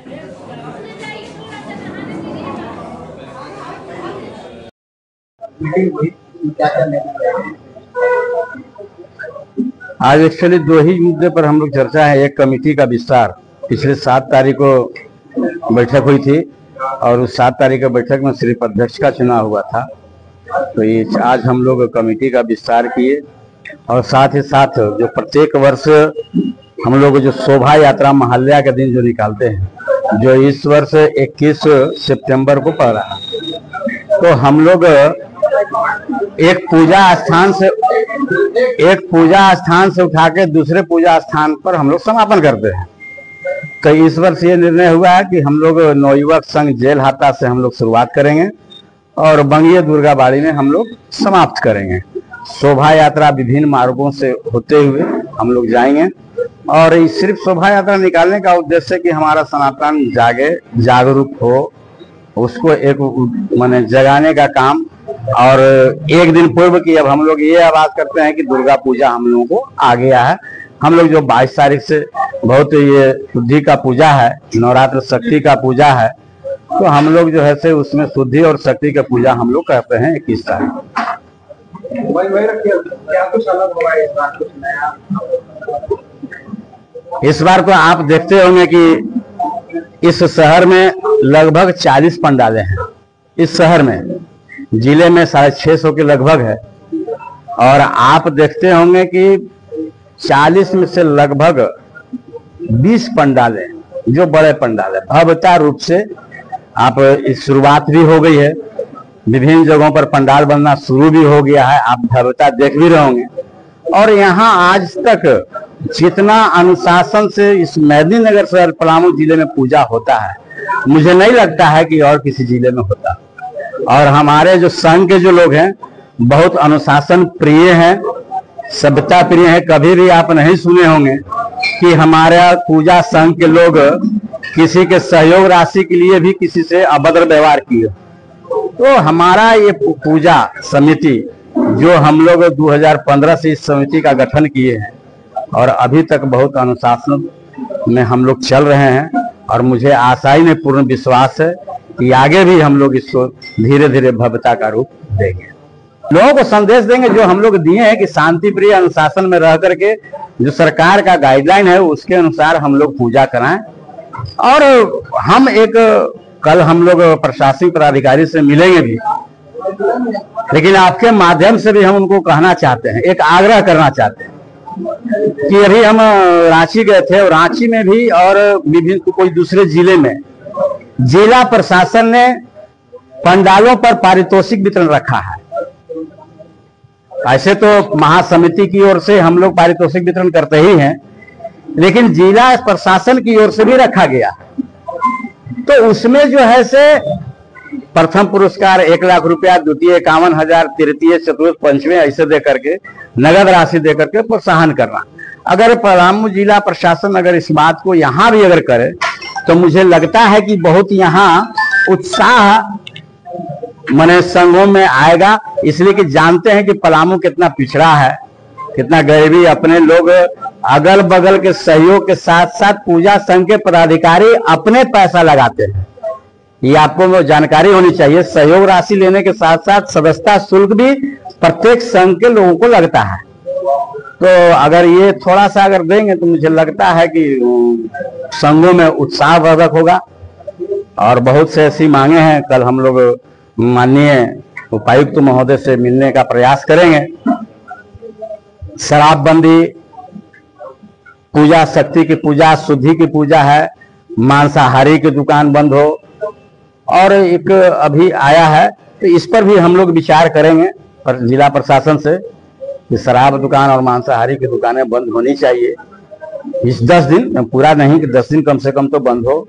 आज एक्चुअली दो ही मुद्दे पर हम लोग चर्चा है। एक कमेटी का विस्तार, पिछले 7 तारीख को बैठक हुई थी और उस 7 तारीख की बैठक में सिर्फ अध्यक्ष का चुनाव हुआ था। तो ये आज हम लोग कमेटी का विस्तार किए और साथ ही साथ जो प्रत्येक वर्ष हम लोग जो शोभा यात्रा महाल्या के दिन जो निकालते हैं, जो इस वर्ष 21 सितंबर को पड़ रहा है, तो हम लोग एक पूजा स्थान से उठा के दूसरे पूजा स्थान पर हम लोग समापन करते हैं। तो इस वर्ष ये निर्णय हुआ है कि हम लोग नवयुवक संघ जेल हाता से हम लोग शुरुआत करेंगे और बंगिया दुर्गा बाड़ी में हम लोग समाप्त करेंगे। शोभा यात्रा विभिन्न मार्गों से होते हुए हम लोग जाएंगे और सिर्फ शोभा यात्रा निकालने का उद्देश्य कि हमारा सनातन जागे, जागरूक हो, उसको एक माने जगाने का काम। और एक दिन पूर्व की अब हम लोग ये आवाज करते हैं कि दुर्गा पूजा हम लोगों को आ गया है। हम लोग जो 22 तारीख से बहुत ये शुद्धि का पूजा है, नवरात्र शक्ति का पूजा है, तो हम लोग जो है से उसमें शुद्धि और शक्ति का पूजा हम लोग करते हैं 21 तारीख। इस बार तो आप देखते होंगे कि इस शहर में लगभग 40 पंडालें हैं। इस शहर में, जिले में 650 के लगभग है और आप देखते होंगे कि 40 में से लगभग 20 पंडालें जो बड़े पंडाल है, भव्यता रूप से आप इस शुरुआत भी हो गई है। विभिन्न जगहों पर पंडाल बनना शुरू भी हो गया है, आप भव्यता देख भी रहे होंगे। और यहाँ आज तक जितना अनुशासन से इस मेदिनीनगर शहर पलामू जिले में पूजा होता है, मुझे नहीं लगता है कि और किसी जिले में होता। और हमारे जो संघ के जो लोग हैं बहुत अनुशासन प्रिय हैं, सभ्यता प्रिय हैं। कभी भी आप नहीं सुने होंगे कि हमारा पूजा संघ के लोग किसी के सहयोग राशि के लिए भी किसी से अभद्र व्यवहार किए। तो हमारा ये पूजा समिति जो हम लोग 2015 से इस समिति का गठन किए हैं और अभी तक बहुत अनुशासन में हम लोग चल रहे हैं और मुझे आशा ही में पूर्ण विश्वास है कि आगे भी हम लोग इसको धीरे धीरे भव्यता का रूप देंगे। लोगों को संदेश देंगे जो हम लोग दिए हैं कि शांति प्रिय अनुशासन में रह करके जो सरकार का गाइडलाइन है उसके अनुसार हम लोग पूजा कराएं। और हम कल हम लोग प्रशासनिक पदाधिकारी से मिलेंगे भी, लेकिन आपके माध्यम से भी हम उनको कहना चाहते हैं, एक आग्रह करना चाहते हैं कि अभी हम रांची गए थे और रांची में भी और विभिन्न कोई दूसरे जिले में जिला प्रशासन ने पंडालों पर पारितोषिक वितरण रखा है। ऐसे तो महासमिति की ओर से हम लोग पारितोषिक वितरण करते ही हैं, लेकिन जिला प्रशासन की ओर से भी रखा गया। तो उसमें जो है से प्रथम पुरस्कार 1 लाख रुपया, द्वितीय 51,000, तृतीय, चतुर्थ, पंचवें ऐसे दे करके नगद राशि दे करके प्रोत्साहन करना। अगर पलामू जिला प्रशासन अगर इस बात को यहाँ भी अगर करे तो मुझे लगता है कि बहुत यहाँ उत्साह मने संघों में आएगा, इसलिए कि जानते हैं कि पलामू कितना पिछड़ा है, कितना गरीबी। अपने लोग अगल बगल के सहयोग के साथ साथ पूजा संघ के पदाधिकारी अपने पैसा लगाते हैं, ये आपको जानकारी होनी चाहिए। सहयोग राशि लेने के साथ साथ सदस्यता शुल्क भी प्रत्येक संघ के लोगों को लगता है। तो अगर ये थोड़ा सा अगर देंगे तो मुझे लगता है कि संघों में उत्साहवर्धक होगा। और बहुत से ऐसी मांगे हैं, कल हम लोग माननीय उपायुक्त महोदय से मिलने का प्रयास करेंगे। शराबबंदी, पूजा शक्ति की पूजा, शुद्धि की पूजा है, मांसाहारी की दुकान बंद हो, और एक अभी आया है तो इस पर भी हम लोग विचार करेंगे पर जिला प्रशासन से कि शराब दुकान और मांसाहारी की दुकानें बंद होनी चाहिए। इस 10 दिन, पूरा नहीं कि 10 दिन कम से कम तो बंद हो।